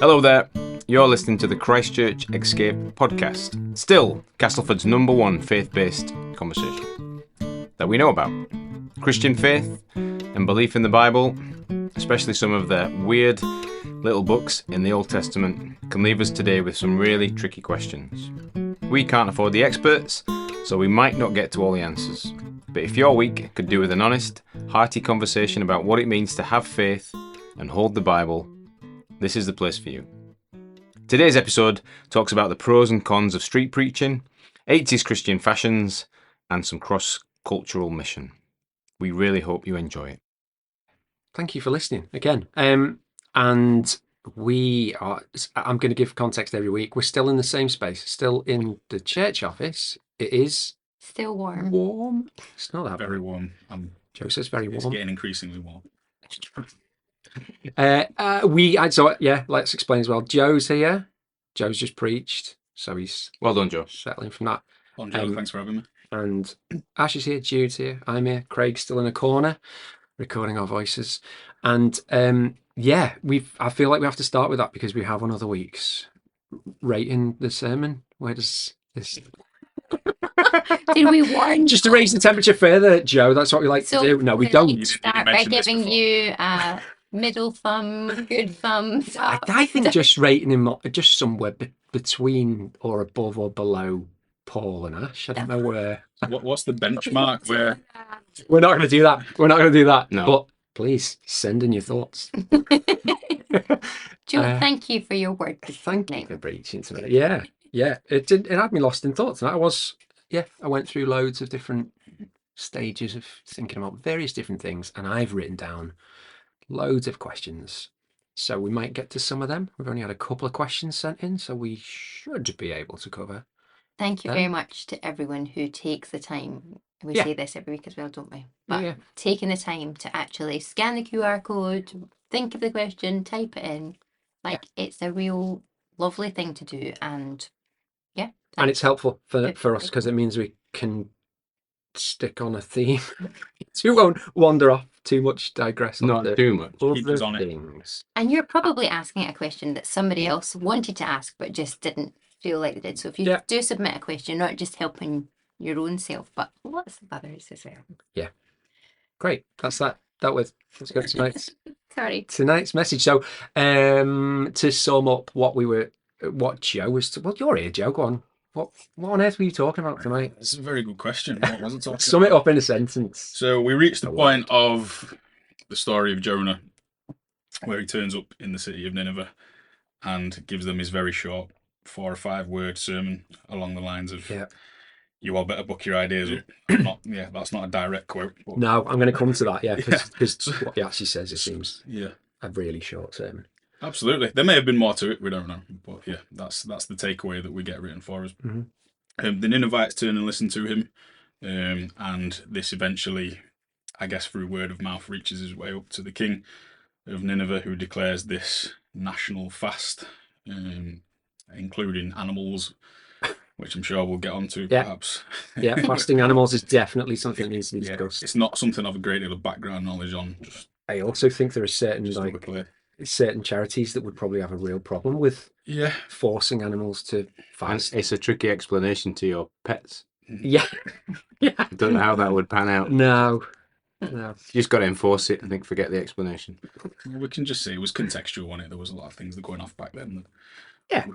Hello there, you're listening to the Christchurch Escape podcast. Still, Castleford's #1 faith-based conversation that we know about. Christian faith and belief in the Bible, especially some of the weird little books in the Old Testament, can leave us today with some really tricky questions. We can't afford the experts, so we might not get to all the answers. But if your week could do with an honest, hearty conversation about what it means to have faith and hold the Bible, this is the place for you. Today's episode talks about the pros and cons of street preaching, 80s Christian fashions, and some cross-cultural mission. We really hope you enjoy it. Thank you for listening again. And we are, I'm going to give context every week. We're still in the same space, still in the church office. It is still warm. Warm. It's not that very warm. Joe says very warm. It's getting increasingly warm. Let's explain as well. Joe's here. Joe's just preached, so he's Well done, Joe. settling from that. Well, Joe, thanks for having me. And Ash is here, Jude's here, I'm here, Craig's still in a corner, recording our voices. And I feel like we have to start with that because we have another week's rating the sermon. Where does this? Did we warn? Just to raise the temperature further, Joe. That's what we like to do. No, we don't. Start by giving you a middle thumb, good thumb. I think just rating him just somewhere between or above or below Paul and Ash. I don't know where. What's the benchmark where? We're not going to do that. No. But please send in your thoughts. Joe, thank you for your word. Thank you for preaching tonight. Yeah. It had me lost in thoughts. And I went through loads of different stages of thinking about various different things, and I've written down loads of questions. So we might get to some of them. We've only had a couple of questions sent in, so we should be able to cover. Thank you very much to everyone who takes the time. We say this every week as well, don't we? But taking the time to actually scan the QR code, think of the question, type it in. It's a real lovely thing to do. And and it's helpful for us because it means we can stick on a theme. So we won't wander off too much, digress. Not too much. Keep us on things. And you're probably asking a question that somebody else wanted to ask but just didn't feel like they did. So if you do submit a question, not just helping your own self, but lots of others as well. Yeah. Great. That's that. Let's go to tonight's message. So to sum up what Joe was... Well, you're here, Joe. Go on. What on earth were you talking about tonight? That's a very good question. What was I talking Sum it up in a sentence. So we reached the point of the story of Jonah, where he turns up in the city of Nineveh and gives them his very short 4 or 5 word sermon along the lines of, "You all better book your ideas up." That's not a direct quote. But... No, I'm going to come to that. Because what he actually says, it seems a really short sermon. Absolutely. There may have been more to it, we don't know. But that's the takeaway that we get written for us. Mm-hmm. The Ninevites turn and listen to him, and this eventually, I guess through word of mouth, reaches his way up to the king of Nineveh, who declares this national fast, including animals, which I'm sure we'll get onto perhaps. Fasting animals is definitely something that needs to be discussed. It's not something I've a great deal of background knowledge on. I also think there are certain charities that would probably have a real problem with forcing animals to fast. And it's a tricky explanation to your pets. Yeah. I don't know how that would pan out. No. You just got to enforce it. I think forget the explanation. We can just say it was contextual on it. There was a lot of things that were going off back then.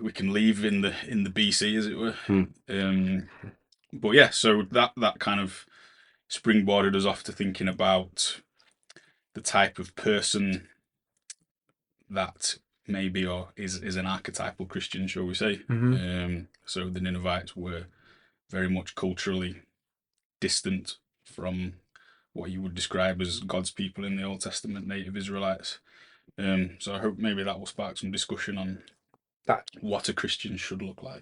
We can leave in the BC, as it were. So that kind of springboarded us off to thinking about the type of person that maybe or is an archetypal Christian, shall we say. So the Ninevites were very much culturally distant from what you would describe as God's people in the Old Testament, native Israelites. So I hope maybe that will spark some discussion on what a Christian should look like.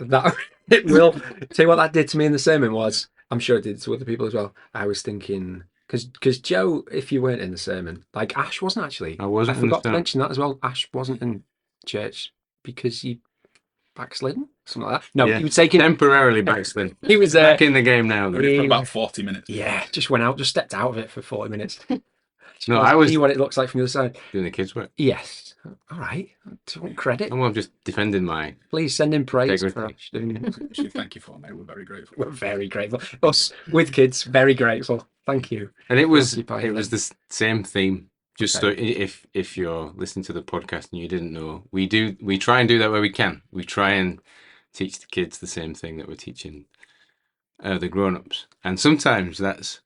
It will. Tell you what that did to me in the sermon was, I'm sure it did to other people as well. I was thinking... Because Joe, if you weren't in the sermon, Ash wasn't actually. I forgot to mention that as well. Ash wasn't in church because he backslidden, something like that. No, he was taking temporarily backslidden. He was back in the game now. For about 40 minutes. Yeah, just went out, just stepped out of it for 40 minutes. No, I was see what it looks like from the other side. doing the kids' work. Yes. All right. Do you want credit? I'm just defending my Please send in praise for integrity. Ash doing it. Thank you for, mate. We're very grateful. We're very grateful. Us with kids, very grateful. Thank you. And it was Occupying them. the same theme. Just Okay. so if you're listening to the podcast and you didn't know, we try and do that where we can. We try and teach the kids the same thing that we're teaching the grown-ups, and sometimes that's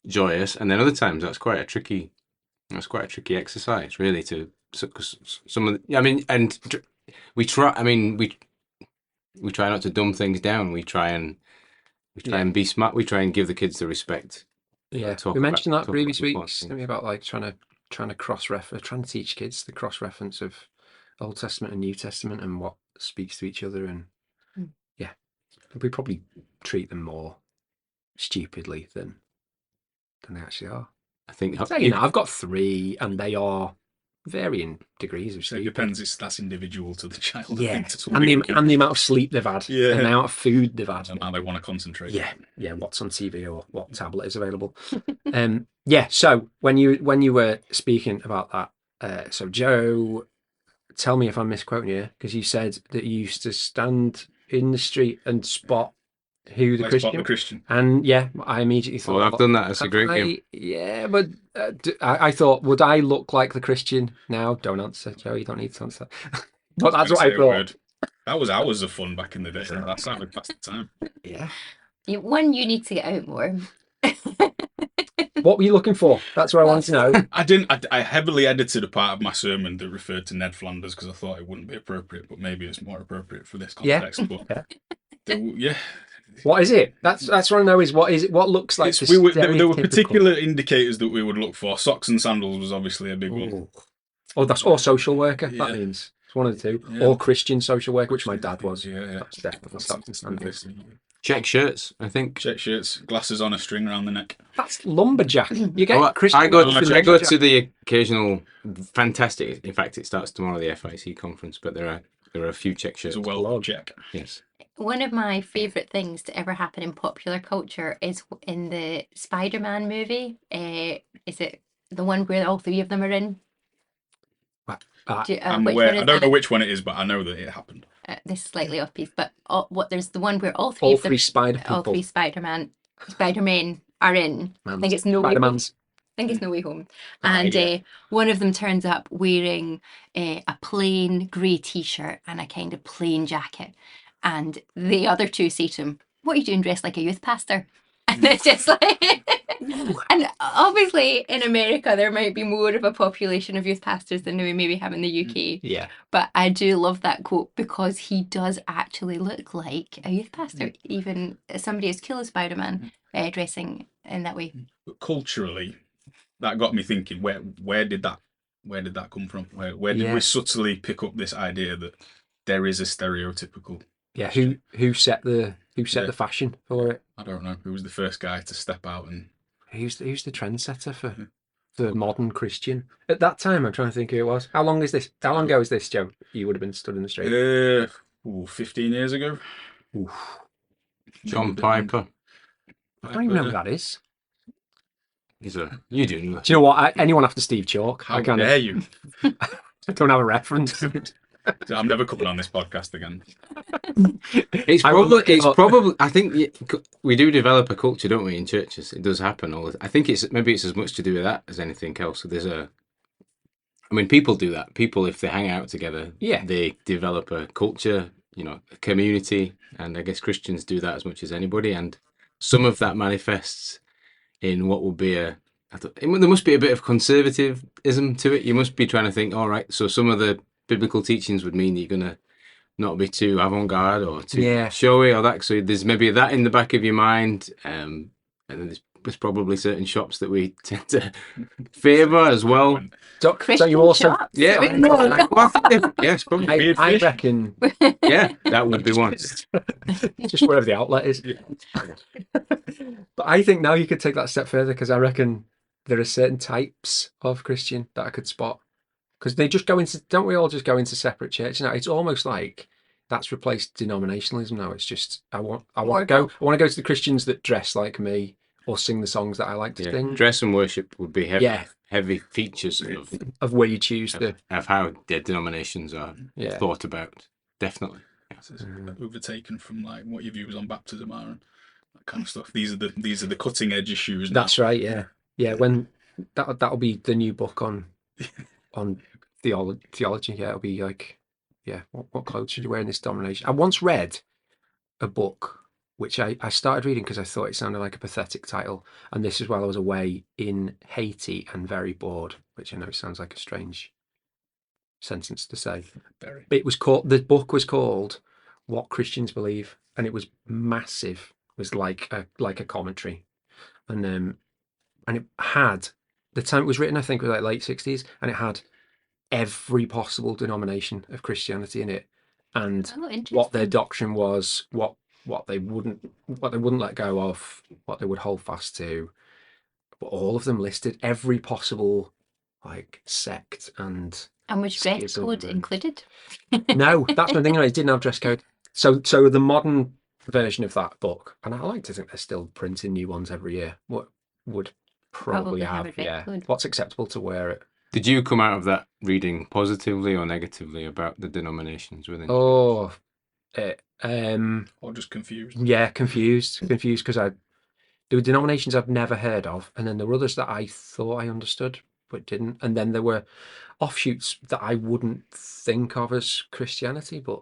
joyous, and then other times that's quite a tricky exercise, really. Because some of we try. I mean, we try not to dumb things down. We try and be smart. We try and give the kids the respect. Yeah, we mentioned that previous weeks, didn't we, about like trying to cross-reference, trying to teach kids the cross-reference of Old Testament and New Testament and what speaks to each other, and yeah, we probably treat them more stupidly than they actually are. I think I've got 3, and they are varying degrees of So sleep. it depends. That's individual to the child. I Yeah, think, to some and degree. the amount of sleep they've had, Yeah. and the amount of food they've had. And how they want to concentrate. Yeah, what's on TV or what tablet is available. Yeah. So when you were speaking about that, so Joe, tell me if I'm misquoting you, because you said that you used to stand in the street and spot who the Christian. And yeah, I immediately thought, well, I've done that. That's a great game. Yeah, but I thought, would I look like the Christian now? Don't answer, Joe. You don't need to answer. But that's what I thought. That was hours of fun back in the day. That's how we passed the time. Yeah. You need to get out more. What were you looking for? That's what I wanted to know. I heavily edited a part of my sermon that referred to Ned Flanders because I thought it wouldn't be appropriate, but maybe it's more appropriate for this context. Yeah. Yeah. What is it? That's what I know. What is it? What looks like? There were particular indicators that we would look for. Socks and sandals was obviously a big one. Oh, that's or social worker. Yeah. That means it's one of the two. Yeah. Or Christian social worker, which my dad was. Yeah. That's definitely socks and sandals. Check shirts, I think. Check shirts, glasses on a string around the neck. That's lumberjack. You get Well, Christian. I go lumberjack. to the occasional fantastic. In fact, it starts tomorrow, the FIC conference. But there are a few check shirts. It's a well check. Yes. One of my favourite things to ever happen in popular culture is in the Spider-Man movie. Is it the one where all 3 of them are in? I'm aware. I don't know which one it is, but I know that it happened. This is slightly off piece, but there's the one where all 3 All of them, 3 Spider all people. 3 Spider-Men are in. I think it's No Way Home. I think it's No Way Home. And one of them turns up wearing a plain grey t-shirt and a kind of plain jacket. And the other 2 say to him, "What are you doing dressed like a youth pastor?" And it's just like... And obviously in America there might be more of a population of youth pastors than we maybe have in the UK. Yeah. But I do love that quote because he does actually look like a youth pastor, even somebody as cool as Spider-Man dressing in that way. But culturally, that got me thinking: where did that come from? Where did we subtly pick up this idea that there is a stereotypical? Yeah. Who set the fashion for it? I don't know. Who was the first guy to step out and? Who's the trendsetter for the modern Christian at that time? I'm trying to think who it was. How long is this? How long ago is this, Joe? You would have been stood in the street. 15 years ago. Oof. John Piper. I don't even know who that is. You do. Do you know what? Anyone after Steve Chalk? How dare you? I don't have a reference. I'm never coming on this podcast again. It's probably. I think we do develop a culture, don't we, in churches? It does happen. I think it's as much to do with that as anything else. People do that. People, if they hang out together, they develop a culture, a community, and I guess Christians do that as much as anybody. And some of that manifests in what will be there must be a bit of conservatism to it. You must be trying to think, all right, so some of the biblical teachings would mean that you're going to not be too avant-garde or too showy or that. So there's maybe that in the back of your mind. And then there's probably certain shops that we tend to favour as well. So you also... Shops. Yeah. Yes, probably. I reckon... Yeah, that would be one. Just wherever the outlet is. But I think now you could take that a step further, because I reckon there are certain types of Christian that I could spot. Because they just go into, don't we all just go into separate churches now? It's almost like that's replaced denominationalism now. It's just I want to go to the Christians that dress like me or sing the songs that I like to sing. Dress and worship would be heavy heavy features of where you choose of how the denominations are thought about. Definitely. This is overtaken from like what your views on baptism are and that kind of stuff. These are the cutting edge issues now. That's right. Yeah. When that'll be the new book on theology. Yeah, it'll be like, what clothes should you wear in this denomination? I once read a book which I started reading because I thought it sounded like a pathetic title, and this is while I was away in Haiti and very bored, which I know sounds like a strange sentence to say. Very. The book was called What Christians Believe, and it was massive. It was like a commentary, and it had, the time it was written, I think, was like late 60s, and it had every possible denomination of Christianity in it, and what their doctrine was, what they wouldn't let go of, what they would hold fast to. But all of them listed, every possible like sect and. And was dress code included? No, that's one thing. It didn't have dress code. So the modern version of that book, and I like to think they're still printing new ones every year. What would probably have a dress code. What's acceptable to wear it. Did you come out of that reading positively or negatively about the denominations within? Or just confused? Yeah, confused because there were denominations I've never heard of, and then there were others that I thought I understood but didn't, and then there were offshoots that I wouldn't think of as Christianity, but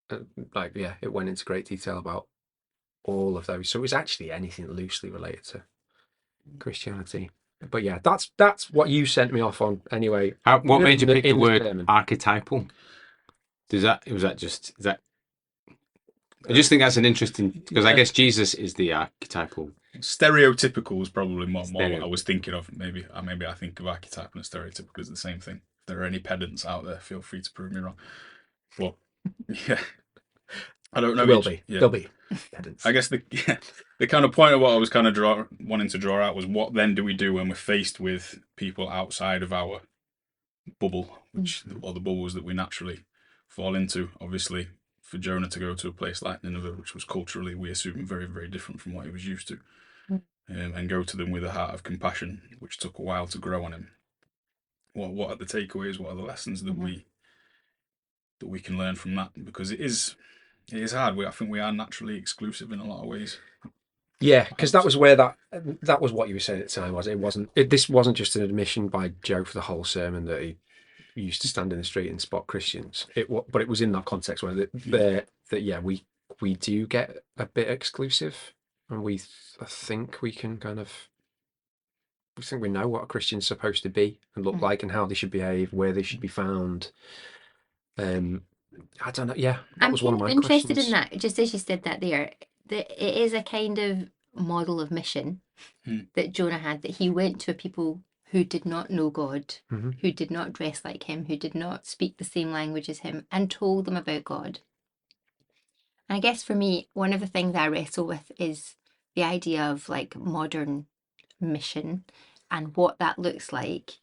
it went into great detail about all of those. So it was actually anything loosely related to Christianity. But yeah, that's what you sent me off on anyway. What made you pick the word archetypal? I just think that's an interesting, because I guess Jesus is the archetypal. Stereotypical is probably more what I was thinking of. Maybe I think of archetypal and stereotypical as the same thing. If there are any pedants out there, feel free to prove me wrong. But yeah, I don't know. There'll be pedants. I guess the kind of point of what I was kind of wanting to draw out was, what then do we do when we're faced with people outside of our bubble, or the bubbles that we naturally fall into? Obviously, for Jonah to go to a place like Nineveh, which was culturally, we assume, very, very different from what he was used to, and go to them with a heart of compassion, which took a while to grow on him. What are the takeaways? What are the lessons that we can learn from that? Because it is hard. I think we are naturally exclusive in a lot of ways. Yeah, because that was where that was what you were saying at the time. This wasn't just an admission by Joe for the whole sermon that he used to stand in the street and spot Christians. But it was in that context where we do get a bit exclusive, and I think we can we think we know what a Christian's supposed to be and look like, and how they should behave, where they should be found. I don't know. Yeah, that was one of my questions. I'm interested in that. Just as you said that there, that it is a kind of model of mission that Jonah had, that he went to a people who did not know God, who did not dress like him, who did not speak the same language as him, and told them about God. And I guess for me, one of the things I wrestle with is the idea of like modern mission and what that looks like.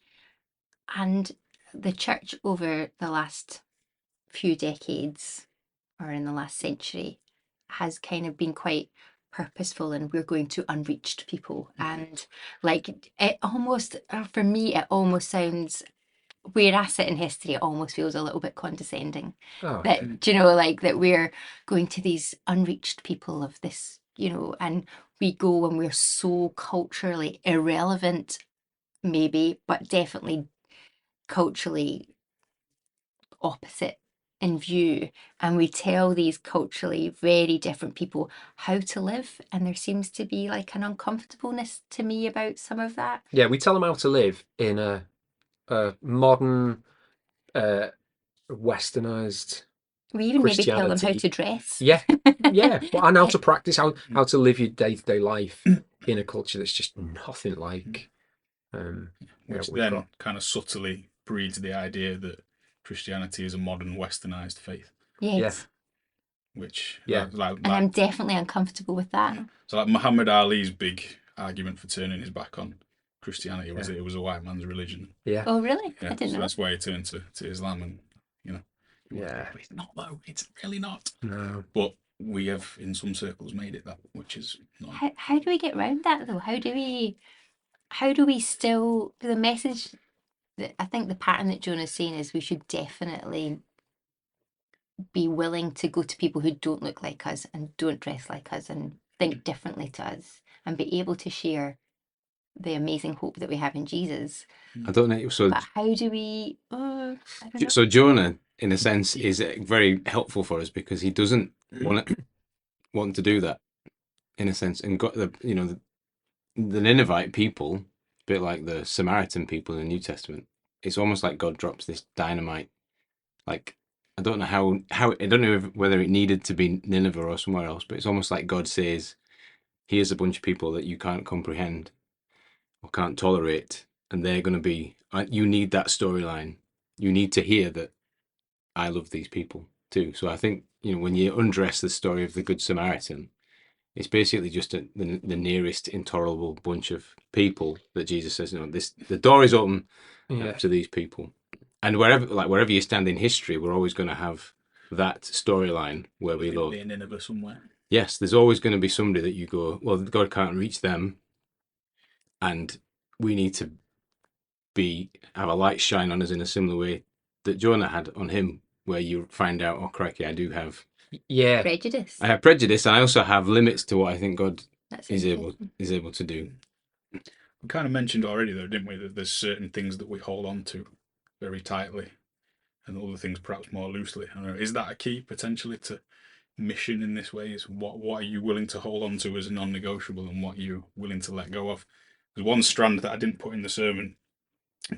And the church over the last few decades, or in the last century, has kind of been quite purposeful, and we're going to unreached people. And like, it almost, for me, it almost sounds, where I sit in history, it almost feels a little bit condescending. That, like that we're going to these unreached people of this, and we go and we're so culturally irrelevant, maybe, but definitely culturally opposite in view, and we tell these culturally very different people how to live, and there seems to be like an uncomfortableness to me about some of that. Yeah, we tell them how to live in a modern, westernized. We even maybe tell them how to dress. Yeah, and how to practice, how to live your day-to-day life in a culture that's just nothing like. Which then kind of subtly breeds the idea that Christianity is a modern westernized faith. Yes. Which, and I'm definitely uncomfortable with that. So like Muhammad Ali's big argument for turning his back on Christianity was that it was a white man's religion. Yeah. Oh, really? Yeah. I didn't know. That's why he turned to Islam, and yeah, it's not though. It's really not. No. But we have in some circles made it that, which is not. How do we get around that though? How do we? how do we still, the message that I think the pattern that Jonah's saying is we should definitely be willing to go to people who don't look like us and don't dress like us and think differently to us and be able to share the amazing hope that we have in Jesus. I don't know. So, but how do we? I don't know. So Jonah, in a sense, is very helpful for us because he doesn't want to do that, in a sense, and got the Ninevite people, a bit like the Samaritan people in the New Testament. It's almost like God drops this dynamite. Like, I don't know how I don't know whether it needed to be Nineveh or somewhere else, but it's almost like God says, "Here's a bunch of people that you can't comprehend or can't tolerate, and they're going to be. You need that storyline. You need to hear that I love these people too." So I think when you undress the story of the Good Samaritan, it's basically just the nearest intolerable bunch of people that Jesus says, the door is open to these people. And wherever you stand in history, we're always going to have that storyline where we go, in Nineveh somewhere. Yes, there's always going to be somebody that you go, well, God can't reach them, and we need to have a light shine on us in a similar way that Jonah had on him, where you find out, oh crikey, I do have prejudice. I have prejudice, and I also have limits to what I think God is able to do. We kind of mentioned already, though, didn't we, that there's certain things that we hold on to very tightly, and other things perhaps more loosely. I don't know, is that a key potentially to mission in this way? Is what are you willing to hold on to as a non-negotiable, and what you're willing to let go of? There's one strand that I didn't put in the sermon,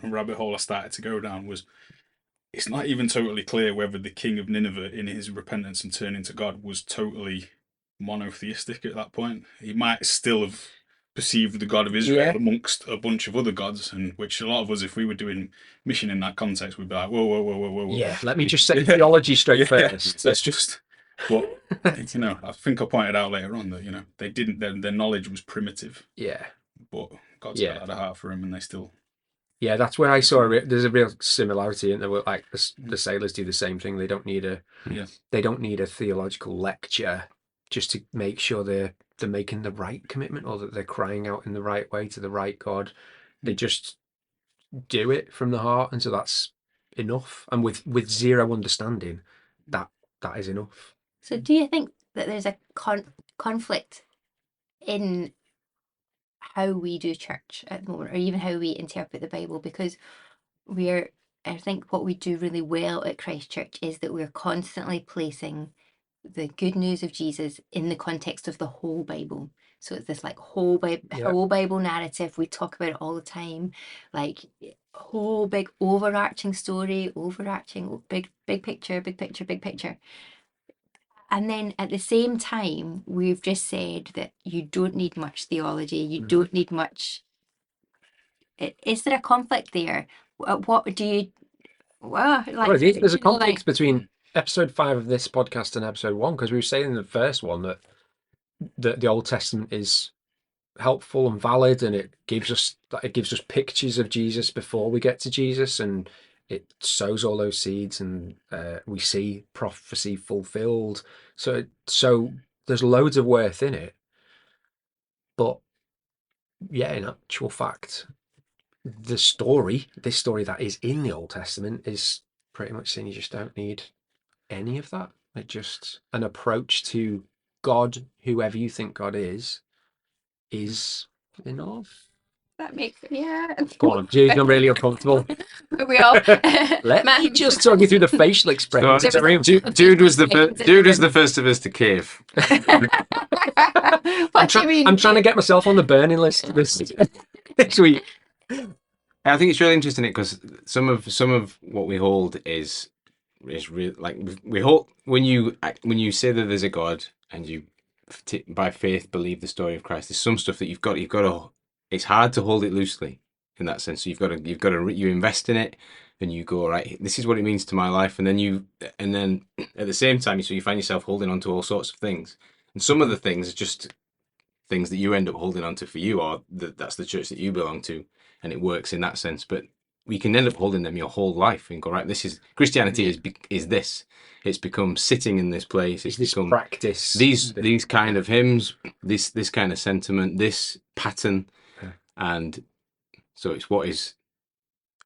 a rabbit hole I started to go down, was it's not even totally clear whether the king of Nineveh, in his repentance and turning to God, was totally monotheistic at that point. He might still have perceived the God of Israel amongst a bunch of other gods, and which a lot of us, if we were doing mission in that context, we'd be like, whoa. Yeah, let me just set theology straight first. That's just what I think I pointed out later on that they didn't. Their knowledge was primitive. Yeah, but God's had a heart for him, and they still. Yeah, that's where I saw there's a real similarity in there. Like the sailors do the same thing. They don't need a theological lecture just to make sure they're making the right commitment, or that they're crying out in the right way to the right God. They just do it from the heart, and so that's enough. And with zero understanding, that is enough. So do you think that there's a conflict in how we do church at the moment, or even how we interpret the Bible? Because I think what we do really well at Christ Church is that we're constantly placing the good news of Jesus in the context of the whole Bible. So it's this whole Bible narrative. We talk about it all the time, like whole big overarching story, big picture. And then at the same time, we've just said that you don't need much theology. You don't need much. Is there a conflict there? What do you? Well, there's a conflict between episode 5 of this podcast and episode 1, because we were saying in the first one that the Old Testament is helpful and valid, and it gives us pictures of Jesus before we get to Jesus, and it sows all those seeds, and we see prophecy fulfilled. So there's loads of worth in it. But yeah, in actual fact, this story that is in the Old Testament is pretty much saying you just don't need any of that. It's just an approach to God, whoever you think God is enough. That makes Go on, Jude, I'm really uncomfortable. We all let me just talk you through the facial expressions. Dude was the first of us to cave. What do you mean? I'm trying to get myself on the burning list this week. I think it's really interesting because some of what we hold is really we hold when you say that there's a God and you by faith believe the story of Christ. There's some stuff that you've got to. It's hard to hold it loosely in that sense. So you invest in it, and you go, right, this is what it means to my life, and then at the same time, so you find yourself holding on to all sorts of things, and some of the things are just things that you end up holding on to for you, or that's the church that you belong to, and it works in that sense. But we can end up holding them your whole life and go, right, this is Christianity is this. It's become sitting in this place. It's this become practice. These kind of hymns, this kind of sentiment, this pattern. And So it's what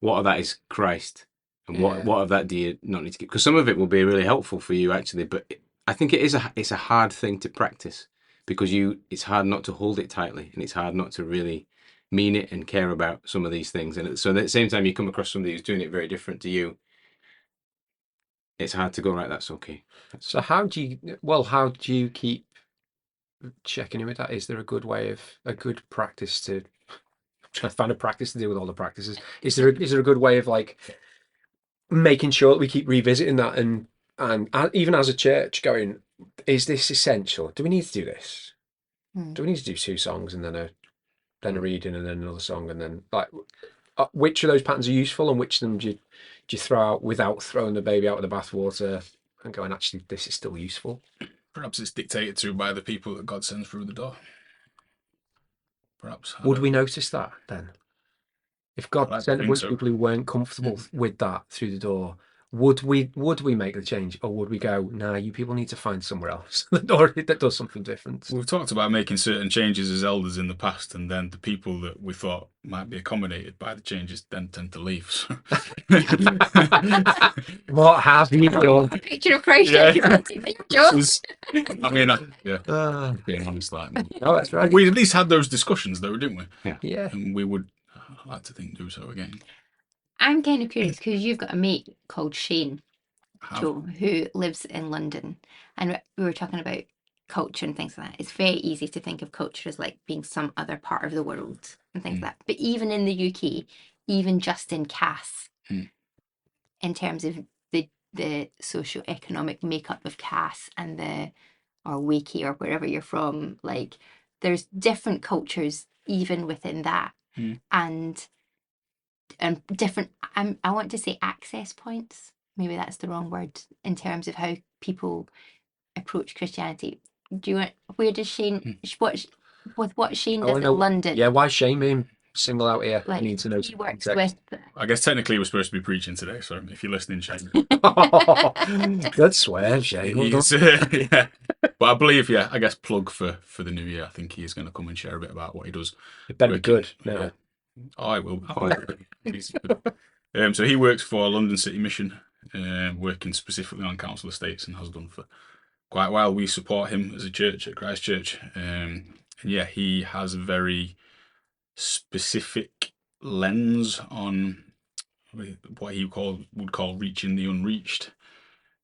of that is Christ, and what of that do you not need to keep? Because some of it will be really helpful for you actually, but I think it's a hard thing to practice because it's hard not to hold it tightly, and it's hard not to really mean it and care about some of these things. And so at the same time, you come across somebody who's doing it very different to you. It's hard to go, right, that's okay. So how do you keep checking in with that? Is there a good practice to, I'm trying to find a practice to deal with all the practices. Is there a good way of like making sure that we keep revisiting that and even as a church going, is this essential? Do we need to do this? Do we need to do 2 songs and then a reading and then another song and then like which of those patterns are useful and which of them do you throw out without throwing the baby out with the bathwater and going, actually, this is still useful? Perhaps it's dictated to by the people that God sends through the door. Perhaps. Would we notice that then? If God sent a bunch of people who weren't comfortable with that through the door, would we make the change, or would we go, nah, you people need to find somewhere else that does something different? We've talked about making certain changes as elders in the past, and then the people that we thought might be accommodated by the changes then tend to leave. So. What have you done? Picture of Christ. Yeah. I mean, being honest, like, no, that's right. We at least had those discussions, though, didn't we? Yeah. And we would like to think do so again. I'm kind of curious because you've got a mate called Shane, Joe, who lives in London, and we were talking about culture and things like that. It's very easy to think of culture as like being some other part of the world and things like that. But even in the UK, even just in caste, in terms of the socio-economic makeup of caste and or Wakey or wherever you're from, like there's different cultures even within that, and different. I want to say access points. Maybe that's the wrong word in terms of how people approach Christianity. Where does Shane? What Shane does in London? Yeah, why Shane being single out here? Like, I need to know. He works with. I guess technically we're supposed to be preaching today, so if you're listening, Shane. Good swear, Shane. Yeah. But I believe, I guess plug for the new year. I think he is going to come and share a bit about what he does. It better be good. No. Yeah. Oh, I will. So he works for London City Mission, working specifically on council estates, and has done for quite a while. We support him as a church at Christ Church. And yeah, he has a very specific lens on what he would call reaching the unreached.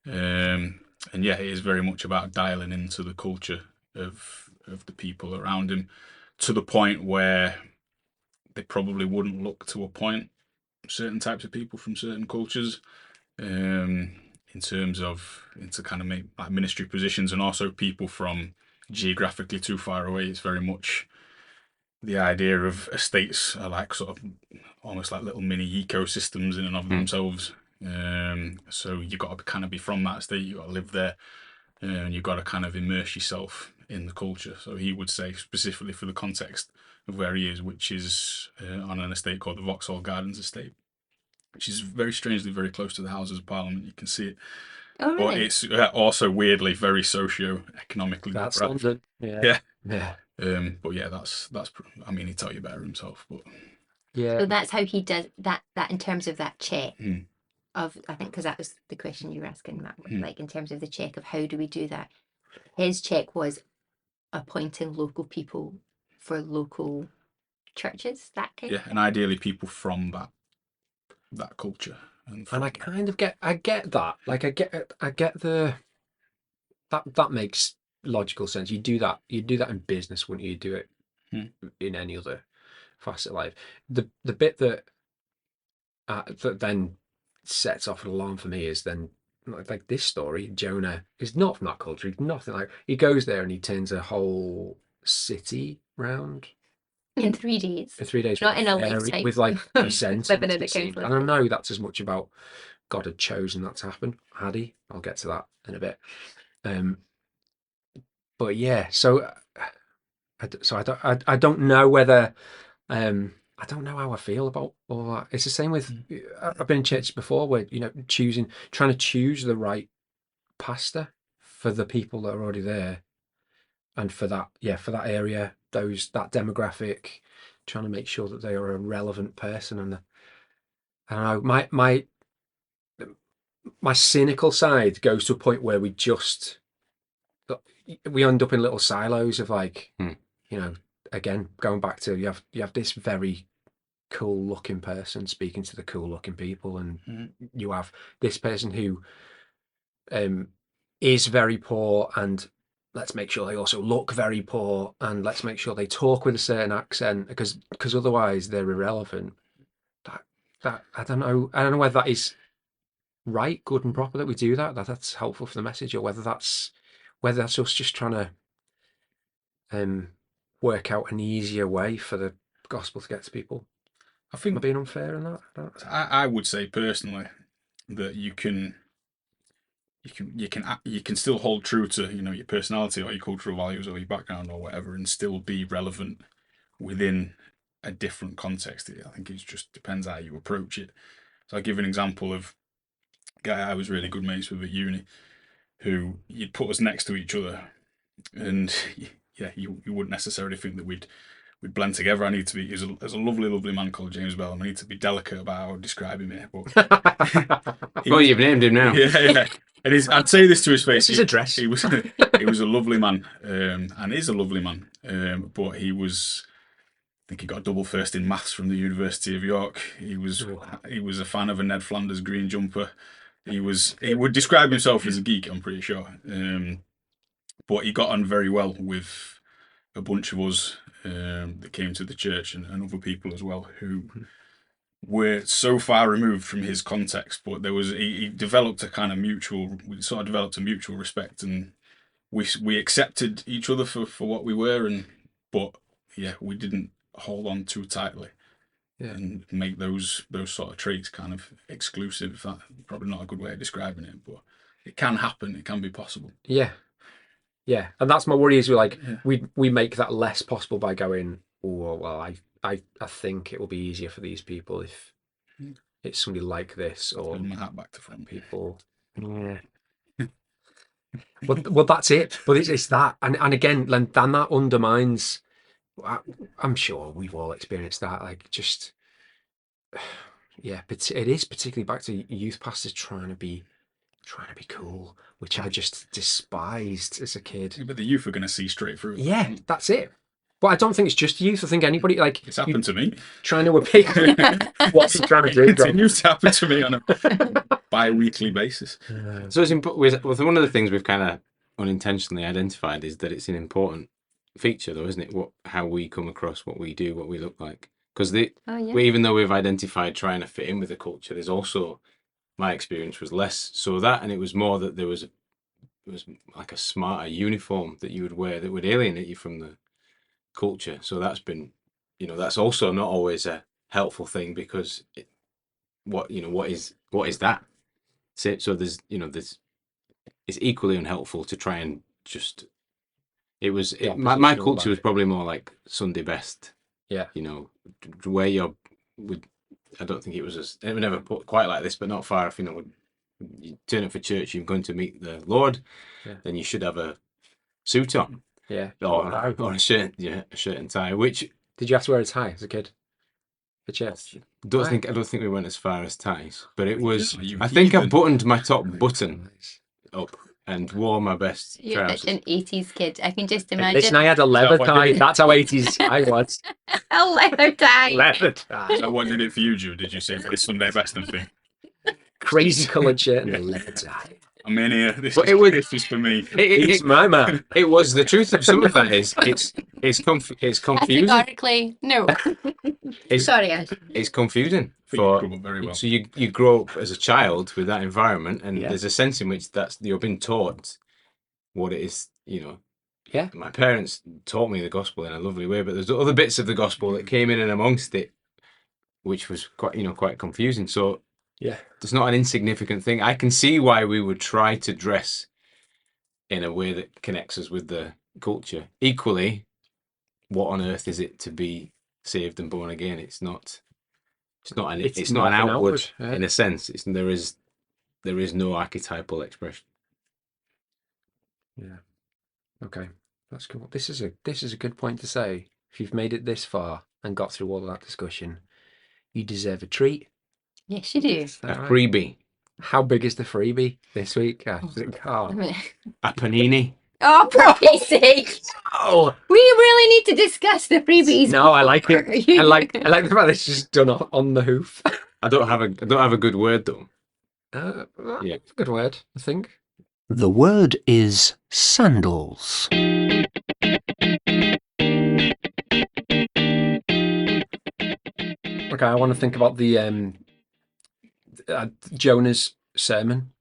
And yeah, it is very much about dialing into the culture of the people around him, to the point where they probably wouldn't look to appoint certain types of people from certain cultures into kind of make like ministry positions, and also people from geographically too far away. It's very much the idea of estates are like sort of almost like little mini ecosystems in and of themselves. So you got to kind of be from that estate, you got to live there, and you've got to kind of immerse yourself in the culture. So he would say specifically for the context of where he is, which is on an estate called the Vauxhall Gardens estate, which is very strangely very close to the Houses of Parliament. You can see it. Oh, really? But it's also weirdly very socio-economically. That's London. Yeah. But yeah, that's. I mean, he'd tell you better himself, but yeah. So that's how he does that in terms of that check of, I think, because that was the question you were asking, Matt. Like in terms of the check of how do we do that? His check was appointing local people for local churches. That kind. Yeah, and ideally people from that culture. And I kind of get that. Like I get that makes logical sense. You do that in business, wouldn't you? You do it in any other facet of life. The bit that then sets off an alarm for me is then like this story. Jonah is not from that culture. He's nothing like. He goes there and he turns a whole city round. In 3 days. In 3 days. Not in a lifetime. With like a sense. Living in a council. And I know that's as much about God had chosen that to happen. Had he? I'll get to that in a bit. But yeah, so I don't know whether I don't know how I feel about all that. It's the same with I've been in churches before where trying to choose the right pastor for the people that are already there, and for that area, that demographic, trying to make sure that they are a relevant person. And I don't know, my cynical side goes to a point where we end up in little silos of like, again, going back to you have this very cool looking person speaking to the cool looking people, and you have this person who is very poor, and let's make sure they also look very poor, and let's make sure they talk with a certain accent, because otherwise they're irrelevant. That I don't know whether that is right, good and proper that we do that's helpful for the message, or whether that's us just trying to work out an easier way for the gospel to get to people. I think Am I being unfair in that? I would say personally that you can still hold true to your personality or your cultural values or your background or whatever, and still be relevant within a different context. I think it just depends how you approach it. So I'll give an example of a guy I was really good mates with at uni, who you'd put us next to each other, and you wouldn't necessarily think that we'd blend together. There's a lovely man called James Bellham. I need to be delicate about how I describe him here, but well, you've named him now. Yeah. And I'd say this to his face. His address. He was a lovely man, and is a lovely man. But he was, I think he got a double first in maths from the University of York. He was a fan of a Ned Flanders green jumper. He would describe himself as a geek, I'm pretty sure. But he got on very well with a bunch of us that came to the church, and other people as well who were so far removed from his context, but he developed we sort of developed a mutual respect, and we accepted each other for what we were, but we didn't hold on too tightly and make those sort of traits kind of exclusive. That's probably not a good way of describing it, but it can happen. It can be possible. Yeah, and that's my worry, is we make that less possible by going, oh well, I think it will be easier for these people if it's somebody like this, or my hat back to front people. Yeah. well, that's it. But it's that, and again, then that undermines. I'm sure we've all experienced that. Like, just but it is particularly back to youth pastors trying to be cool, which I just despised as a kid. But the youth are going to see straight through. Yeah, that's it. But I don't think it's just youth. I think anybody, like, it's happened to me. Trying to appeal. What's he trying to do? It continues to happen to me on a bi-weekly basis. So it's one of the things we've kind of unintentionally identified is that it's an important feature, though, isn't it? How we come across, what we do, what we look like. Because even though we've identified trying to fit in with the culture, there's also, my experience was less so that, and it was more that it was like a smarter uniform that you would wear that would alienate you from the culture. So that's been, that's also not always a helpful thing, because what is that? So there's it's equally unhelpful to try and just. My culture was probably more like Sunday best. Yeah. Where you're with. I don't think it was never put quite like this, but not far off. You turn up for church, you're going to meet the Lord, then you should have a suit on. Yeah. Or a shirt, a shirt and tie. Which did you have to wear a tie as a kid? For church? I don't think we went as far as ties, but it was. I think I buttoned my top button up and wore my best You're trousers. such an 80s kid. I can just imagine. Listen, I had a leather tie. That's how 80s I was. A leather tie. Leather tie. So what did it for you, Jude? Did you say for this Sunday best and thing? Crazy coloured shirt and a leather tie. I'm in here. This is for me. It's my man. It was. The truth of some of that is it's confusing. Categorically, no. Sorry, Ash. It's confusing. Very well. So you grow up as a child with that environment, and there's a sense in which you're being taught what it is. Yeah. My parents taught me the gospel in a lovely way, but there's other bits of the gospel that came in and amongst it, which was quite confusing. So. Yeah, it's not an insignificant thing. I can see why we would try to dress in a way that connects us with the culture. Equally, what on earth is it to be saved and born again? It's not an outward in a sense. There is no archetypal expression. Yeah. Okay, that's cool. This is a good point to say. If you've made it this far, and got through all of that discussion, you deserve a treat. Yes, you do. Is that A right? freebie. How big is the freebie this week? I mean, A panini. oh, for Pete's sake! Oh We really need to discuss the freebies. no, I like it. I like the fact that it's just done on the hoof. I don't have a good word though. Yeah, good word, I think. The word is sandals. Okay, I want to think about the Jonah's sermon.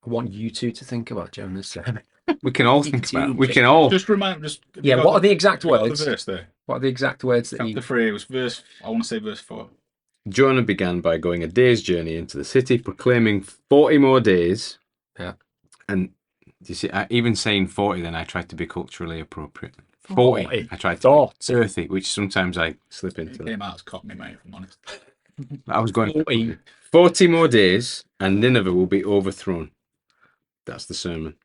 I want you two to think about Jonah's sermon. We can all think about it. We can all. Just remind. Yeah, what are the exact have you got words? The verse there. What are the exact words that Chapter 3 was verse. I want to say verse 4. Jonah began by going a day's journey into the city, proclaiming 40 more days. Yeah. And you see, even saying 40, then I tried to be culturally appropriate. 40. 40. I tried to Thought. 30, which sometimes I slip It into. came out as Cockney, mate, if I'm honest. I was going 40. 40 more days and Nineveh will be overthrown. That's the sermon.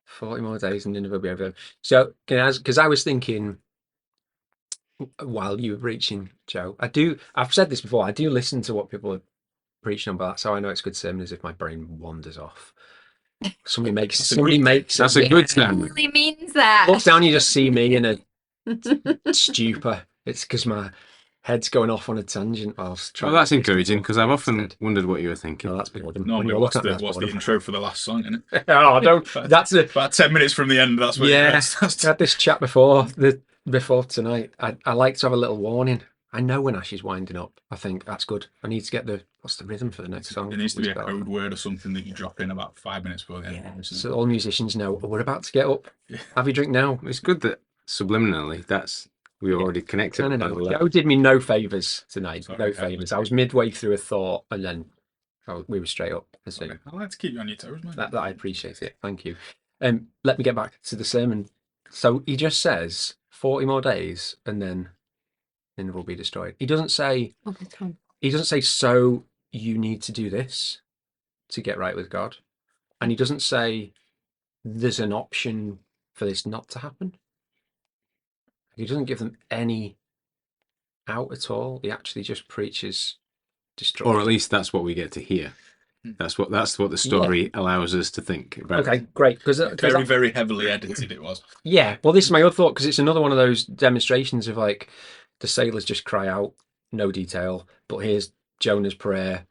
40 more days and Nineveh will be over. So, because I was thinking while you were preaching, Joe, I've said this before, I do listen to what people are preaching on, but that's how I know it's good sermon, is if my brain wanders off. Somebody makes That's a good sermon. It really means that. looks down, you just see me in a stupor. It's because my head's going off on a tangent whilst trying. Well, that's to encouraging because I've often instead. wondered what you were thinking. No, that's boredom. No, When but you're what's looking at the that's boredom. intro for the last song, isn't it? Oh, don't. That's a. About 10 minutes from the end, that's what Yeah, that's I had this chat before tonight. I like to have a little warning. I know when Ash is winding up. I think that's good. I need to get what's the rhythm for the next song? There needs to be a What's that? code word or something that you drop in about 5 minutes before the end. Yeah, so all musicians know, oh, we're about to get up. Have your drink now. It's good that subliminally we already connected. No. Joe did me no favours tonight. Sorry, no favours. I was midway through a thought and then we were straight up. So Okay. I like to keep you on your toes, man. that I appreciate it. Thank you. Let me get back to the sermon. So he just says 40 more days and then Nineveh will be destroyed. He doesn't say, so you need to do this to get right with God. And he doesn't say there's an option for this not to happen. He doesn't give them any out at all. He actually just preaches destruction. Or at least that's what we get to hear. That's what the story allows us to think about. Okay, great. Because Very, very heavily edited it was. yeah, well, this is my other thought, because it's another one of those demonstrations of like the sailors just cry out, no detail, but here's Jonah's prayer,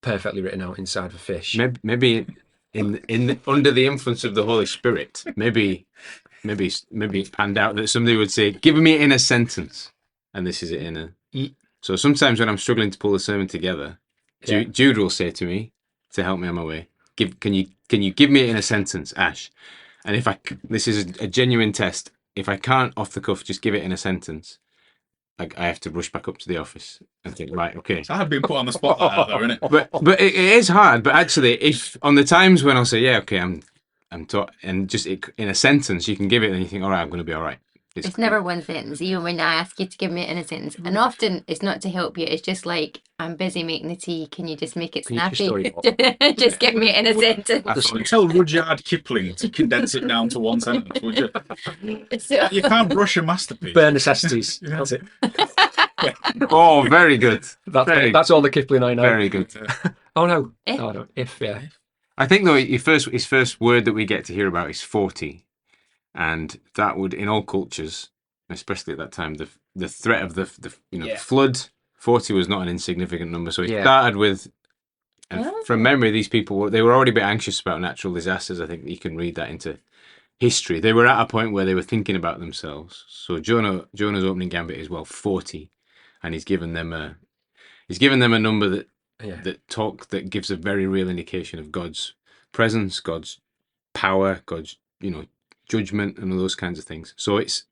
perfectly written out inside of a fish. Maybe in under the influence of the Holy Spirit, maybe it's panned out that somebody would say, "Give me it in a sentence," and this is it in a. So sometimes when I'm struggling to pull the sermon together, Jude will say to me to help me on my way, "Can you give me it in a sentence, Ash?" And if this is a genuine test. If I can't off the cuff just give it in a sentence, I have to rush back up to the office and think, right, okay. So I have been put on the spot like that, though, isn't it? But it is hard. But actually, if on the times when I'll say, yeah, okay, I'm taught, and just in a sentence, you can give it, and you think, all right, I'm going to be all right. It's never one sentence, even when I ask you to give me it in a sentence. And often it's not to help you. It's just like, I'm busy making the tea. Can you just make it snappy? Just give me it in a sentence. Tell Rudyard Kipling to condense it down to one sentence, would you? So, You can't rush a masterpiece. Bare necessities. That's it. Oh, very good. That's all the Kipling I know. Very good. Oh no. If. Oh no. If, yeah. I think though his first word that we get to hear about is 40. And that would, in all cultures, especially at that time, the threat of the flood, 40 was not an insignificant number. So he started with, and from memory, these people they were already a bit anxious about natural disasters. I think you can read that into history. They were at a point where they were thinking about themselves. So Jonah's opening gambit is 40, and he's given them a number that gives a very real indication of God's presence, God's power, God's judgment and all those kinds of things. So it's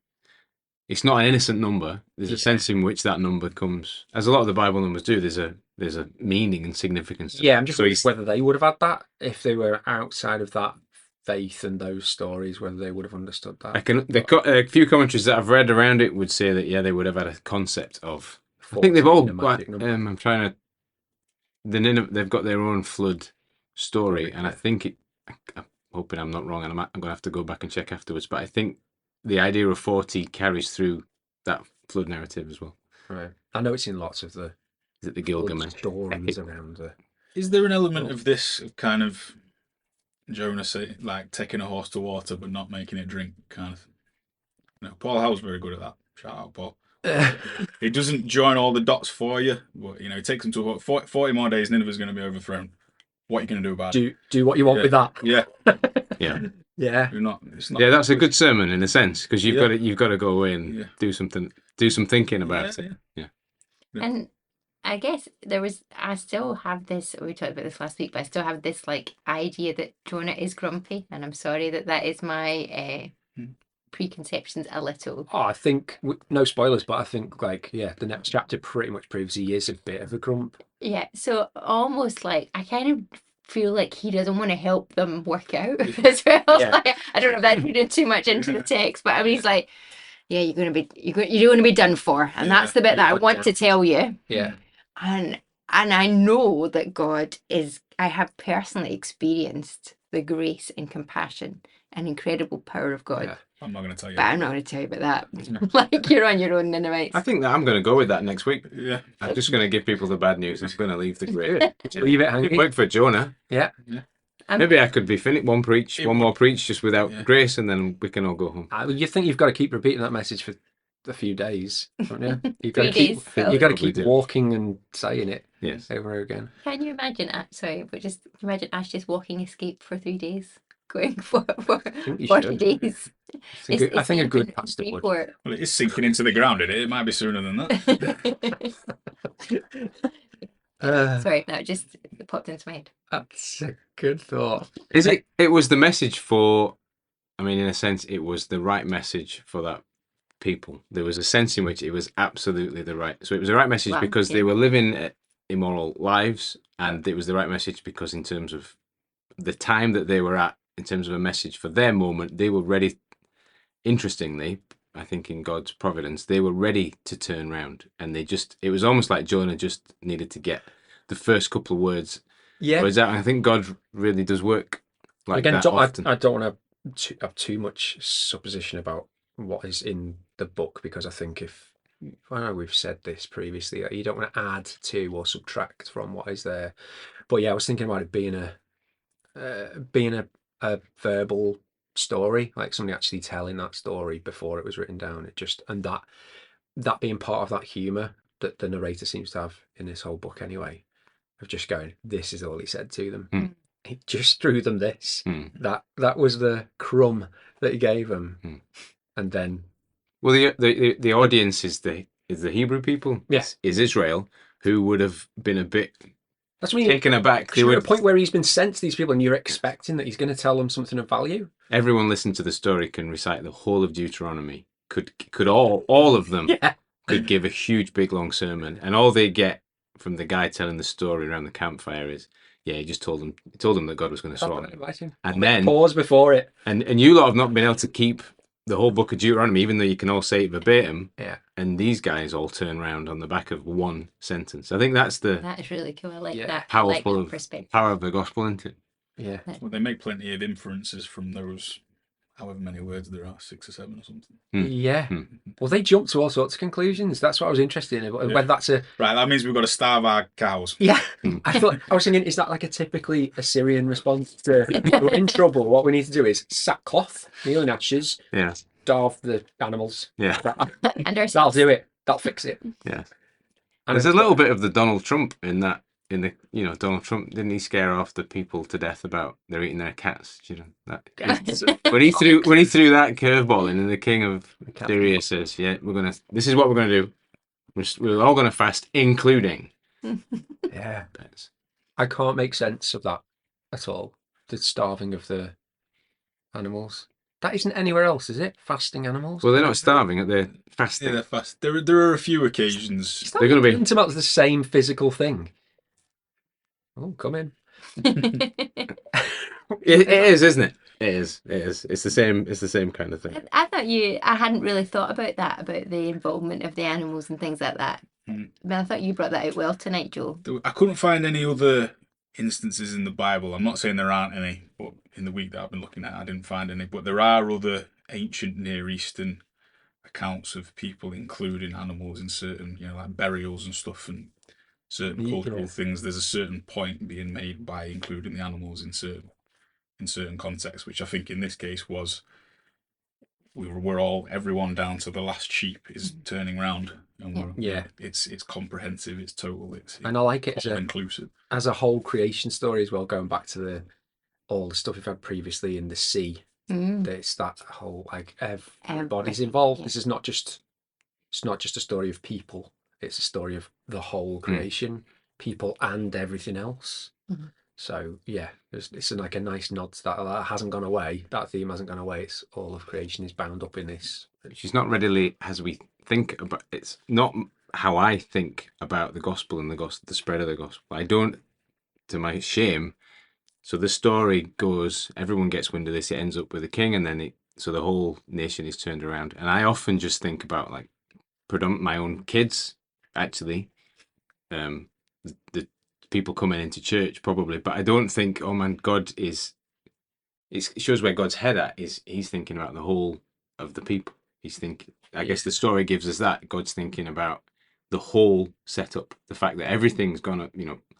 not an innocent number. There's a sense in which that number comes, as a lot of the Bible numbers do. There's a meaning and significance. Yeah, I'm just wondering whether they would have had that if they were outside of that faith and those stories, whether they would have understood that. A few commentaries that I've read around it would say that they would have had a concept of. I think they've all. I'm trying to. They've got their own flood story, and I think I'm hoping I'm not wrong, and I'm going to have to go back and check afterwards. But I think the idea of 40 carries through that flood narrative as well. Right. I know it's in lots of the Is it the Gilgamesh stories around the... Is there an element of this kind of Jonah say, like taking a horse to water but not making it drink kind of? No, Paul Howe's very good at that. Shout out, Paul. He doesn't join all the dots for you, but he takes him to about 40 more days. Nineveh's going to be overthrown. What are you going to do about it? Do what you want with that. Yeah, Yeah. Yeah. It's not. Yeah, that's a good sermon in a sense, because you've got to go away and Yeah. do some thinking about it. Yeah. And I guess I still have this, we talked about this last week, but I still have this like idea that Jonah is grumpy, and I'm sorry that is my preconceptions a little. Oh, I think, no spoilers, but I think the next chapter pretty much proves he is a bit of a grump. Yeah, so almost like I kind of feel like he doesn't want to help them work out as well. Yeah. Like, I don't know if that's reading too much into the text, but I mean, he's like, yeah, you're going to be done for, and that's the bit that I want to tell you. Yeah. And I know that God is, I have personally experienced the grace and compassion and incredible power of God. Yeah. I'm not going to tell you. But I'm not going to tell you about that. Like, you're on your own, Ninevites. I think that I'm going to go with that next week. Yeah. I'm just going to give people the bad news. I'm going to leave the great. Leave it hanging. Work for Jonah. Yeah. Maybe I could be finished one more preach just without grace, and then we can all go home. You think you've got to keep repeating that message for a few days, don't you? You've got to 3 keep, days. you've got to keep walking and saying it Yes. over again. Can you imagine, can you imagine Ash just walking escape for 3 days? Going for think you 40 should. days. I think a good pastor would. Well, it is sinking into the ground, isn't it? It might be sooner than that. Sorry, that just popped into my head. That's a good thought. Is it? It was the message for. I mean, in a sense, it was the right message for that people. There was a sense in which it was absolutely the right. So it was the right message because they were living immoral lives, and it was the right message because in terms of the time that they were at, in terms of a message for their moment, they were ready. Interestingly, I think in God's providence, they were ready to turn round, and it was almost like Jonah just needed to get the first couple of words. Yeah. But I think God really does work like Again, that often. I don't want to have too much supposition about what is in the book, because I think I know we've said this previously, you don't want to add to or subtract from what is there. But yeah, I was thinking about it being a verbal story, like somebody actually telling that story before it was written down. And that being part of that humour that the narrator seems to have in this whole book anyway, of just going, this is all he said to them. He just threw them this. That was the crumb that he gave them. And then, well, the audience is the Hebrew people. Yes, is Israel, who would have been a bit that's what I mean, taken aback. You're at a point where he's been sent to these people, and you're expecting that he's going to tell them something of value. Everyone listening to the story can recite the whole of Deuteronomy. Could all of them could give a huge big long sermon, and all they get from the guy telling the story around the campfire is, he just told them that God was going to sort it. And then pause before it. And you lot have not been able to keep the whole book of Deuteronomy, even though you can all say it verbatim. Yeah. And these guys all turn around on the back of one sentence. I think that is really cool. I like that. Powerful I like that perspective. Power of the gospel, isn't it? Yeah. Well, they make plenty of inferences from those, however many words there are, 6 or 7 or something. Yeah. Well, they jump to all sorts of conclusions. That's what I was interested in. Whether that's right, that means we've got to starve our cows. Yeah. I was thinking, is that like a typically Assyrian response to we're in trouble? What we need to do is sackcloth, kneel in ashes, starve the animals. Yeah. That'll do it. That'll fix it. Yeah. And there's a little bit of the Donald Trump in that. Donald Trump, didn't he scare off the people to death about they're eating their cats? When he threw that curveball in, and the king of Syria says, this is what we're gonna do. We're all gonna fast, including pets. I can't make sense of that at all. The starving of the animals. That isn't anywhere else, is it? Fasting animals? Well, they're not starving, they're fasting. Yeah, they're fast. There are a few occasions. They're going to be intimate with the same physical thing. Oh, come in. It is, isn't it? It is. It's the same kind of thing. I hadn't really thought about that, about the involvement of the animals and things like that. But I thought you brought that out well tonight, Joel. I couldn't find any other instances in the Bible. I'm not saying there aren't any, but in the week that I've been looking at, I didn't find any. But there are other ancient Near Eastern accounts of people including animals in certain, like burials and stuff and certain cultural things. There's a certain point being made by including the animals in certain contexts, which I think in this case was everyone down to the last sheep is turning round, and it's comprehensive, it's total, and I like it as inclusive as a whole creation story as well. Going back to all the stuff we've had previously in the sea, it's that whole like everybody's involved. This is it's not just a story of people; it's a story of the whole creation, people and everything else. So yeah, it's like a nice nod to that. That hasn't gone away. That theme hasn't gone away. It's all of creation is bound up in this. She's not readily as we think about. It's not how I think about the gospel and the spread of the gospel. I don't, to my shame. So the story goes, everyone gets wind of this. It ends up with a king, and then so the whole nation is turned around. And I often just think about like my own kids, actually. The people coming into church probably, but I don't think, oh man, it shows where God's head at is. He's thinking about the whole of the people. He's thinking, I guess the story gives us that God's thinking about the whole setup, the fact that everything's gone,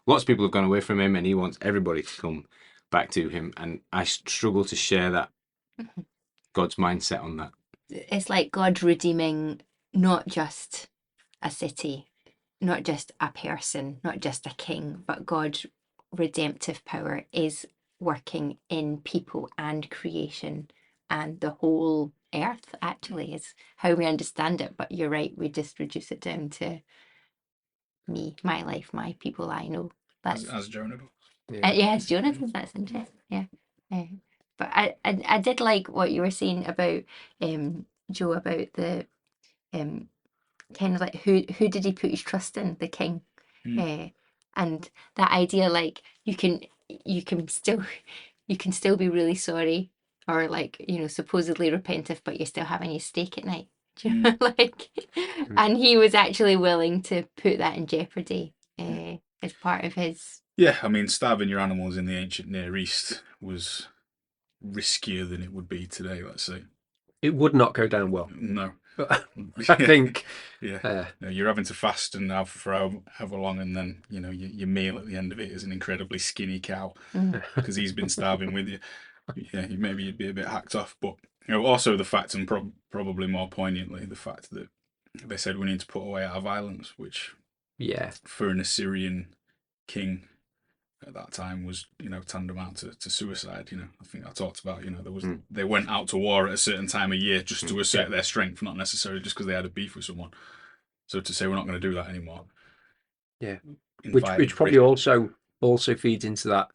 lots of people have gone away from him, and he wants everybody to come back to him. And I struggle to share that God's mindset on that. It's like God redeeming not just a city, not just a person, not just a king, but God's redemptive power is working in people and creation, and the whole earth actually is how we understand it. But you're right, we just reduce it down to me, my life, my people I know. As Jonah does. Yes, Jonah does. That's interesting. Yeah. But I did like what you were saying about Joe, about the kind of like who did he put his trust in? The king. And that idea, like you can still be really sorry, or like supposedly repentive, but you're still having your steak at night. And he was actually willing to put that in jeopardy as part of his. Yeah, I mean, starving your animals in the ancient Near East was riskier than it would be today, let's say. It would not go down well. No. I think. Yeah. You're having to fast and have for however long, and then, your meal at the end of it is an incredibly skinny cow because he's been starving with you. Yeah, maybe you'd be a bit hacked off. But, also the fact, and probably more poignantly, the fact that they said we need to put away our violence, which, for an Assyrian king at that time was, tantamount to suicide. I think I talked about, they went out to war at a certain time of year just to assert their strength, not necessarily just because they had a beef with someone. So to say we're not going to do that anymore. Yeah, which probably also feeds into that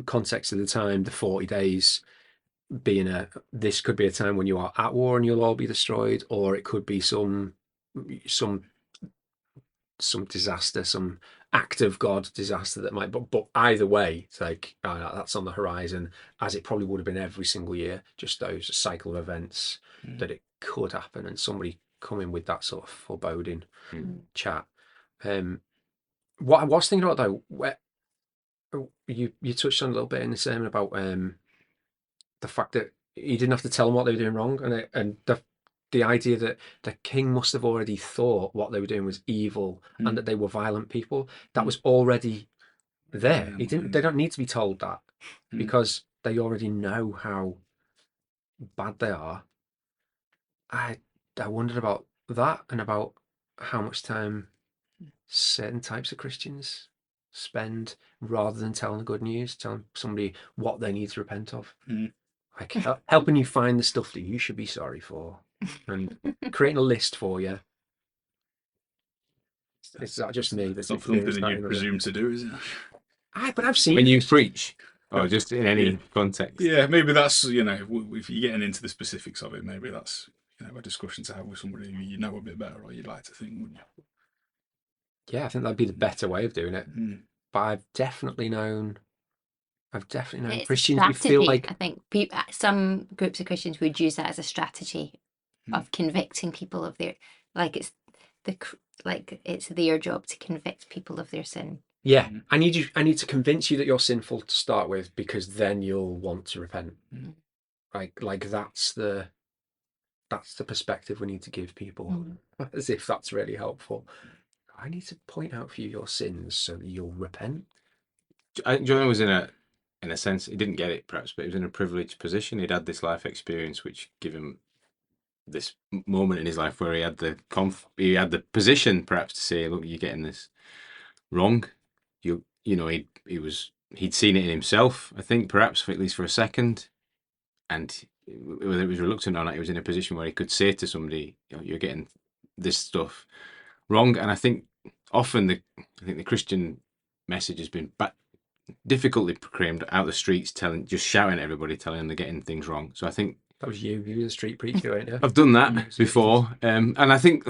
context of the time, the 40 days being this could be a time when you are at war and you'll all be destroyed, or it could be some disaster, some act of God disaster that might, but either way, it's like that's on the horizon, as it probably would have been every single year, just those cycle of events that it could happen, and somebody coming with that sort of foreboding chat. What I was thinking about though, where you touched on a little bit in the sermon about the fact that he didn't have to tell them what they were doing wrong, and the idea that the king must have already thought what they were doing was evil and that they were violent people. That was already there. They don't need to be told that because they already know how bad they are. I wondered about that and about how much time certain types of Christians spend rather than telling the good news, telling somebody what they need to repent of. Like helping you find the stuff that you should be sorry for and creating a list for you. Is that just me? That's not something that you presume to do, is it? But I've seen when you preach, or just in any context. Yeah, maybe that's, if you're getting into the specifics of it, maybe that's a discussion to have with somebody who you know a bit better, or you'd like to think, wouldn't you? Yeah, I think that'd be the better way of doing it. But I've definitely known it's Christians who feel like, I think some groups of Christians would use that as a strategy of convicting people of their, it's their job to convict people of their sin. Yeah, I need to convince you that you're sinful to start with, because then you'll want to repent. Like that's the that's the perspective we need to give people, as if that's really helpful. I need to point out for you your sins so that you'll repent. Jonah was in a sense, he didn't get it perhaps, but he was in a privileged position. He'd had this life experience which gave him this moment in his life where he had the position perhaps to say, look, you're getting this wrong. He'd seen it in himself, I think, perhaps for at least for a second, and whether it was reluctant or not, he was in a position where he could say to somebody, you're getting this stuff wrong. And I think often the Christian message has been difficultly proclaimed out the streets, just shouting at everybody, telling them they're getting things wrong. So I think that was you. You were the street preacher, weren't you? I've done that before, and I think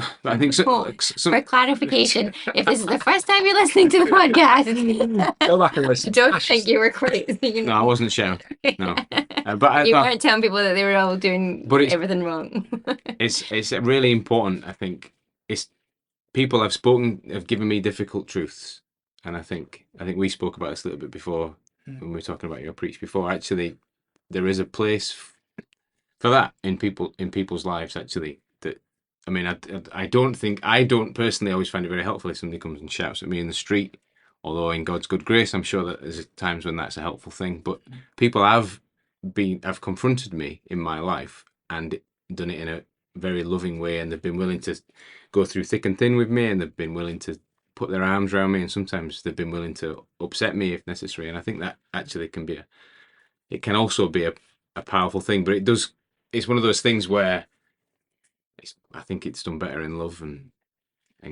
so. For clarification, if this is the first time you're listening to the podcast, go back and listen. Don't think you were crazy. No, I wasn't shouting. No, but you weren't telling people that they were all doing everything wrong. It's really important. I think people have given me difficult truths, and I think we spoke about this a little bit before when we were talking about your preach before. Actually, there is a place for that in people's lives. Actually, that I mean, I don't personally always find it very helpful if somebody comes and shouts at me in the street. Although in God's good grace, I'm sure that there's times when that's a helpful thing. But people have confronted me in my life and done it in a very loving way, and they've been willing to go through thick and thin with me, and they've been willing to put their arms around me, and sometimes they've been willing to upset me if necessary. And I think that actually it can also be a powerful thing. But it's one of those things where I think it's done better in love and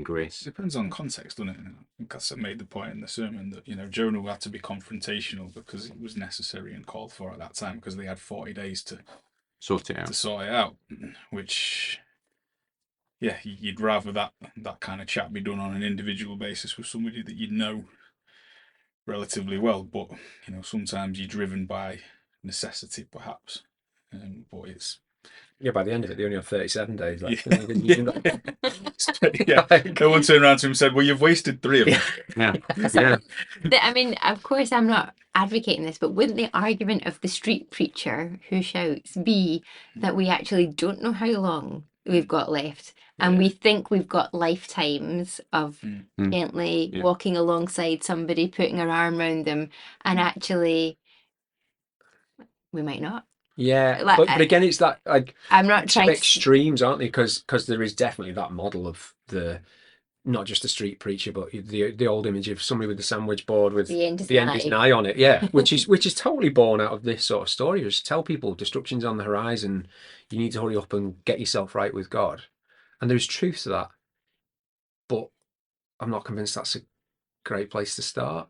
grace. It depends on context, doesn't it? I think I made the point in the sermon that Jonah had to be confrontational because it was necessary and called for at that time, because they had 40 days to sort it out. Which, yeah, you'd rather that kind of chat be done on an individual basis with somebody that you know relatively well. But sometimes you're driven by necessity, perhaps. But it's by the end of it, they only have 37 days left. No one turned around to him and said, well, you've wasted 3 of them. Yeah. I mean, of course, I'm not advocating this, but wouldn't the argument of the street preacher who shouts be that we actually don't know how long we've got left, and we think we've got lifetimes of gently walking alongside somebody, putting our arm around them, and actually we might not. Yeah, but again, it's that I'm not trying extremes, aren't they? Because there is definitely that model of not just the street preacher, but the old image of somebody with the sandwich board with the end is nigh on it. Yeah, which is totally born out of this sort of story. Just tell people destruction's on the horizon. You need to hurry up and get yourself right with God, and there's truth to that. But I'm not convinced that's a great place to start.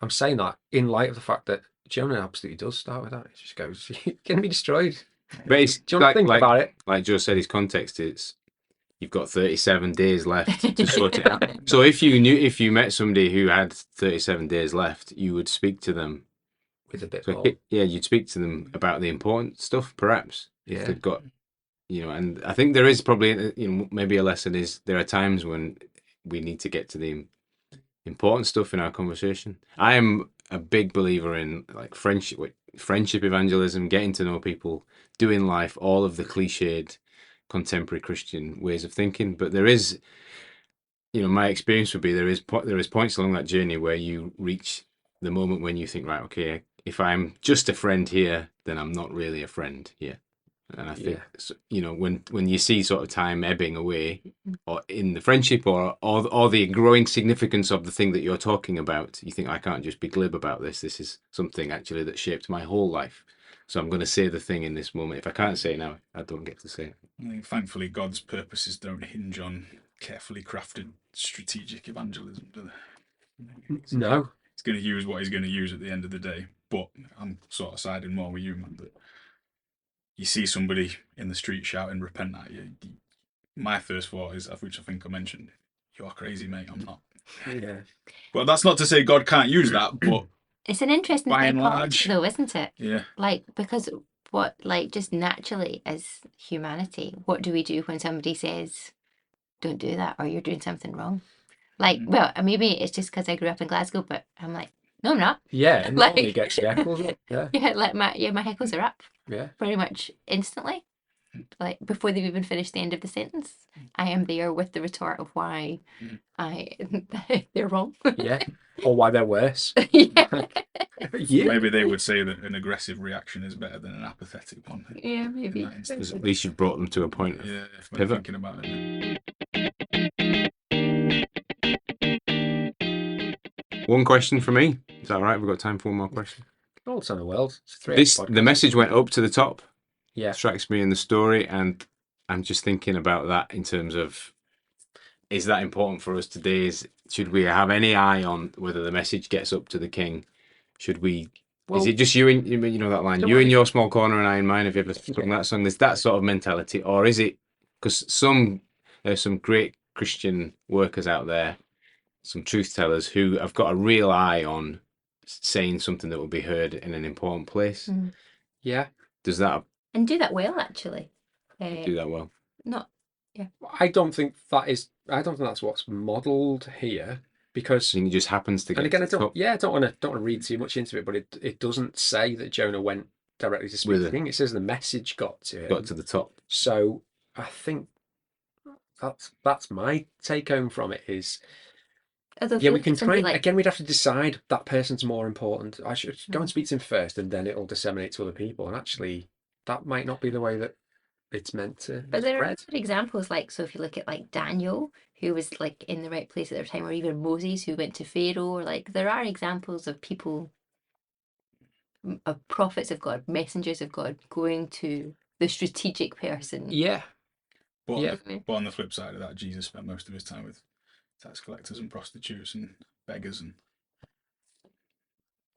I'm saying that in light of the fact that Jonah absolutely does start with that. He just goes, "You're going to be destroyed." But it's do you want to think about it? Like Joe said, his context is you've got 37 days left to sort it out. So if you met somebody who had 37 days left, you would speak to them with a bit more. Yeah, you'd speak to them about the important stuff, perhaps. If they've got, and I think there is probably, maybe a lesson is there are times when we need to get to the important stuff in our conversation. I am a big believer in friendship evangelism, getting to know people, doing life, all of the cliched contemporary Christian ways of thinking. But there is, my experience would be there is points along that journey where you reach the moment when you think, right, okay, if I'm just a friend here, then I'm not really a friend here. And I think, when you see sort of time ebbing away, or in the friendship, or the growing significance of the thing that you're talking about, you think, I can't just be glib about this. This is something actually that shaped my whole life. So I'm going to say the thing in this moment. If I can't say it now, I don't get to say it. I think, thankfully, God's purposes don't hinge on carefully crafted strategic evangelism, do they? No. He's going to use what he's going to use at the end of the day. But I'm sort of siding more with you, man, that you see somebody in the street shouting, repent at you. My first thought is, which I think I mentioned, you're crazy, mate, I'm not. Yeah. Well, that's not to say God can't use that, but it's an interesting psychology, though, isn't it? Yeah. Because just naturally as humanity, what do we do when somebody says, don't do that, or you're doing something wrong? Well, maybe it's just because I grew up in Glasgow, but I'm like, no, I'm not. Yeah, and normally gets the heckles up. Yeah. Yeah, my heckles are up. Yeah. Pretty much instantly. like before they've even finished the end of the sentence, I am there with the retort of why they're wrong. Yeah. Or why they're worse. Yeah. You. Maybe they would say that an aggressive reaction is better than an apathetic one. Yeah, maybe. At least you've brought them to a point of If we're pivot. thinking about it. One question for me. Is that all right? We've got time for one more question. All time in the world. It's a 3-hour podcast. The message went up to the top. Yeah. Strikes me in the story, and I'm just thinking about that in terms of, is that important for us today? Should we have any eye on whether the message gets up to the king? Should we? Is it just you and you know that line? You in your small corner and I in mine. Have you ever sung that song? There's that sort of mentality, or is it because there's some great Christian workers out there, some truth tellers who have got a real eye on saying something that will be heard in an important place. Mm. Yeah. Does that and do that well, actually? do that well? Not. Yeah. I don't think that's what's modelled here, because. I think it just happens to get. And again, to I don't want to read too much into it, but it doesn't say that Jonah went directly to speak. I think it says the message got to him. Got to the top. So I think that's my take home from it is. We can try. Again, we'd have to decide that person's more important. I should go and speak to him first, and then it'll disseminate to other people. And actually, that might not be the way that it's meant to. But there are other examples, so if you look at Daniel, who was in the right place at their time, or even Moses, who went to Pharaoh, or there are examples of people, of prophets of God, messengers of God, going to the strategic person. Yeah. But on the flip side of that, Jesus spent most of his time with tax collectors and prostitutes and beggars, and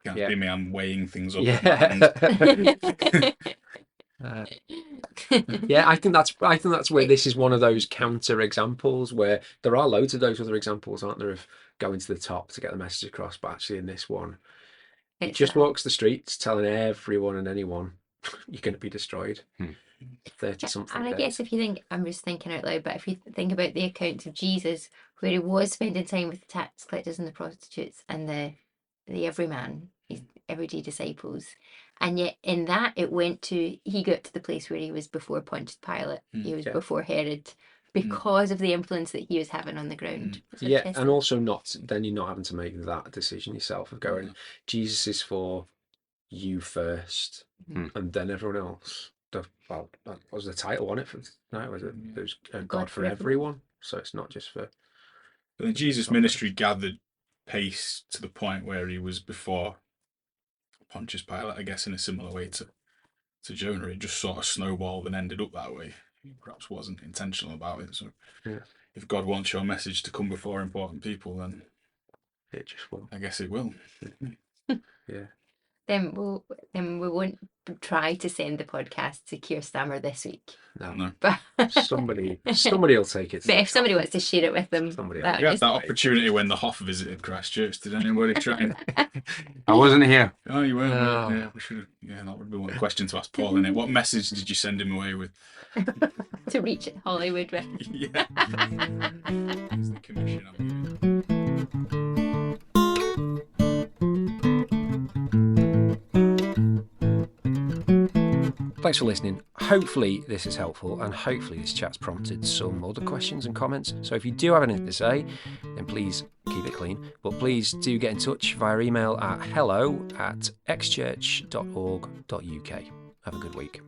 can't be me. I'm weighing things up. Yeah. I think that's where this is one of those counter examples where there are loads of those other examples, aren't there, of going to the top to get the message across, but actually in this one, it just walks the streets telling everyone and anyone you're going to be destroyed. 30-something and I guess if you think, I'm just thinking out loud, but if you think about the accounts of Jesus, where he was spending time with the tax collectors and the prostitutes and the everyman, his everyday disciples, and yet in that he got to the place where he was before Pontius Pilate, he was before Herod, because of the influence that he was having on the ground. So and also you're not having to make that decision yourself of going, Jesus is for you first, and then everyone else. That was the title on it for tonight. Was it? It was God for everyone. So it's not just for. But then Jesus' ministry gathered pace to the point where he was before Pontius Pilate, I guess, in a similar way to Jonah. It just sort of snowballed and ended up that way. He perhaps wasn't intentional about it. So if God wants your message to come before important people, then it just will. I guess it will. Yeah. Then we won't try to send the podcast to Keir Starmer this week. No. But somebody will take it. But if somebody wants to share it with them, we had that opportunity when the Hoff visited Christchurch. Did anybody try? I wasn't here. Oh, you weren't. Oh. Yeah, we should. Yeah, that would be one question to ask Paul. Innit? What message did you send him away with? To reach Hollywood with. Yeah. It's the commission. Thanks for listening. Hopefully this is helpful, and hopefully this chat's prompted some other questions and comments. So if you do have anything to say, then please keep it clean. But please do get in touch via email at hello@xchurch.org.uk. Have a good week.